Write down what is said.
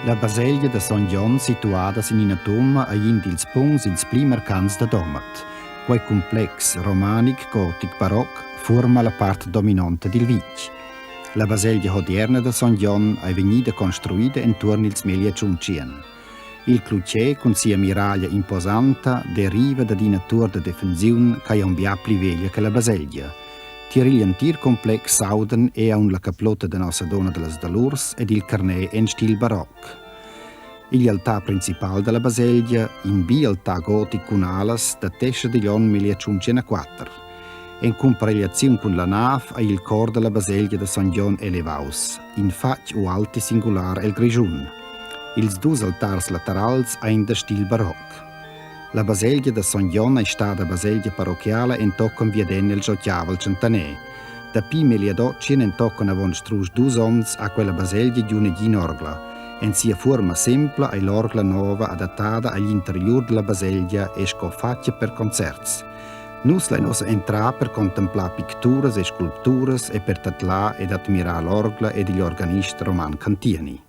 La baselgia de Son Jon situada in una tomba a in dils punts ils pli marcants da Domat. Quei complex romanic, gotic, baroc forma la parte dominante del vic. La baselgia odierna de Son Jon è venuta costruita intorno als 1800. Il clocher con sia miraglia imposante deriva da una torre de difensione che è un bia pli veglia che la baselgia. Tir complex sauden e a la caplota de Nossa Dona de las Dolors ed il carné in stil baroc. Il altar principal della baselgia in bi-altar gotic con alas da tescia degli anni 1504. In comparazione con la nave e il cor della baselgia de Son Jon elevaus, in fac o alti singular el grigiun. Ils dus altars laterals ein da stil baroc. La baselgia de Son Jon è stata baselgia parrocchiale in toccon vieden il giochiavel centanè. Da pi 1800 in toccon avon strus dus oms a quella baselgia di una orgla. In sia forma semple e l'orgla nova adattata agli interior della baselgia e scoffaccia per concerts. Nus la nos entra per contemplare picturas e sculpturas e per tatlà ed admirare l'orgla e gli organisti roman cantiani.